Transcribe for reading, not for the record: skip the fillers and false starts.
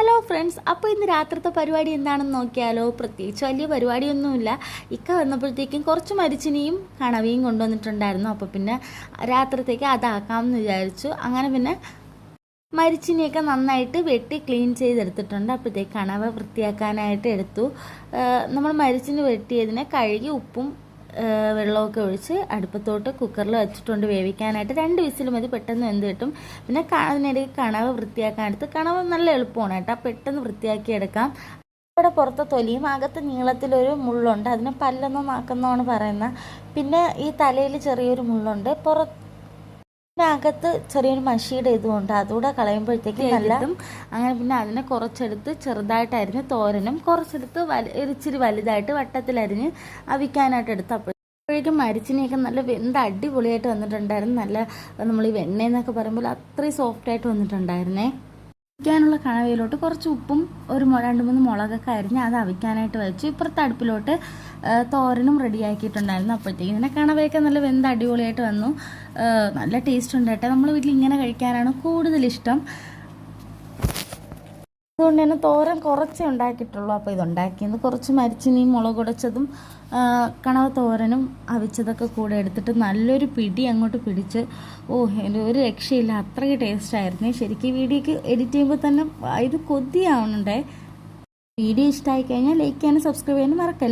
Hello friends, അപ്പോൾ ഇന്ന് രാത്രിത്തെ പരിപാടി എന്താണെന്ന് നോക്കിയാലോ. പ്രത്യേകിച്ച് വലിയ പരിപാടിയൊന്നുമില്ല. ഇക്ക വന്നപ്പോഴത്തേക്കും കുറച്ച് മരിച്ചിനിയും കണവയും കൊണ്ടുവന്നിട്ടുണ്ടായിരുന്നു. അപ്പോൾ പിന്നെ രാത്രിത്തേക്ക് അതാക്കാമെന്ന് വിചാരിച്ചു. അങ്ങനെ പിന്നെ മരിച്ചിനിയൊക്കെ നന്നായിട്ട് വെട്ടി ക്ലീൻ ചെയ്തെടുത്തിട്ടുണ്ട്. അപ്പോഴത്തേക്ക് കണവ വൃത്തിയാക്കാനായിട്ട് എടുത്തു. നമ്മൾ മരിച്ചിന് വെട്ടിയതിനെ കഴുകി ഉപ്പും വെള്ളമൊക്കെ ഒഴിച്ച് അടുപ്പത്തോട്ട് കുക്കറിൽ വെച്ചിട്ടുണ്ട് വേവിക്കാനായിട്ട്. 2 വിസിൽ മതി, പെട്ടെന്ന് വെന്ത് കിട്ടും. പിന്നെ അതിനിടയ്ക്ക് കണവ വൃത്തിയാക്കാനെടുത്ത്, കണവ നല്ല എളുപ്പമാണ് കേട്ടോ, പെട്ടെന്ന് വൃത്തിയാക്കിയെടുക്കാം. ഇവിടെ പുറത്തെ തൊലിയും അകത്ത് നീളത്തിലൊരു മുള്ളുണ്ട്, അതിന് പല്ലെന്നോ നാക്കെന്നോണ് പറയുന്നത്. പിന്നെ ഈ തലയിൽ ചെറിയൊരു മുള്ളുണ്ട്, അകത്ത് ചെറിയൊരു മഷിയുടെ ഇതുകൊണ്ട് അതുകൂടെ കളയുമ്പോഴത്തേക്ക് നല്ല. അങ്ങനെ പിന്നെ അതിനെ കുറച്ചെടുത്ത് ചെറുതായിട്ട് അരിഞ്ഞ് തോരനും, കുറച്ചെടുത്ത് ഇച്ചിരി വലുതായിട്ട് വട്ടത്തിലരിഞ്ഞ് അവിക്കാനായിട്ട് എടുത്ത്. അപ്പോഴേക്കും മരിച്ചിനെയൊക്കെ നല്ല വെന്ത് അടിപൊളിയായിട്ട് വന്നിട്ടുണ്ടായിരുന്നു. നല്ല നമ്മൾ ഈ വെണ്ണയെന്നൊക്കെ പറയുമ്പോൾ അത്രയും സോഫ്റ്റായിട്ട് വന്നിട്ടുണ്ടായിരുന്നേ. അവിക്കാനുള്ള കണവയിലോട്ട് കുറച്ച് ഉപ്പും ഒരു 2-3 മുളകൊക്കെ അരിഞ്ഞ് അത് അവിക്കാനായിട്ട് വെച്ചു. ഇപ്പുറത്തെ അടുപ്പിലോട്ട് തോരനും റെഡിയാക്കിയിട്ടുണ്ടായിരുന്നു. അപ്പോഴത്തേക്കും ഇങ്ങനെ കണവയൊക്കെ നല്ല വെന്ത് അടിപൊളിയായിട്ട് വന്നു. നല്ല ടേസ്റ്റ് ഉണ്ട് കേട്ടോ. നമ്മൾ വീട്ടിൽ ഇങ്ങനെ കഴിക്കാനാണ് കൂടുതലിഷ്ടം. അതുകൊണ്ട് തന്നെ തോരൻ കുറച്ചേ ഉണ്ടാക്കിയിട്ടുള്ളൂ. അപ്പോൾ ഇതുണ്ടാക്കിയത് കുറച്ച് മരിച്ചിനിയും മുളക് ഉടച്ചതും കണവ തോരനും അവിച്ചതൊക്കെ കൂടെ എടുത്തിട്ട് നല്ലൊരു പിടി അങ്ങോട്ട് പിടിച്ച്, ഒരു രക്ഷയില്ല, അത്രയ്ക്ക് ടേസ്റ്റായിരുന്നു. ശരിക്കും വീഡിയോക്ക് എഡിറ്റ് ചെയ്യുമ്പോൾ തന്നെ ഇത് കൊതിയാവുന്നുണ്ടേ. വീഡിയോ ഇഷ്ടമായി കഴിഞ്ഞാൽ ലൈക്ക് ചെയ്യാനും സബ്സ്ക്രൈബ് ചെയ്യാനും മറക്കല്ല.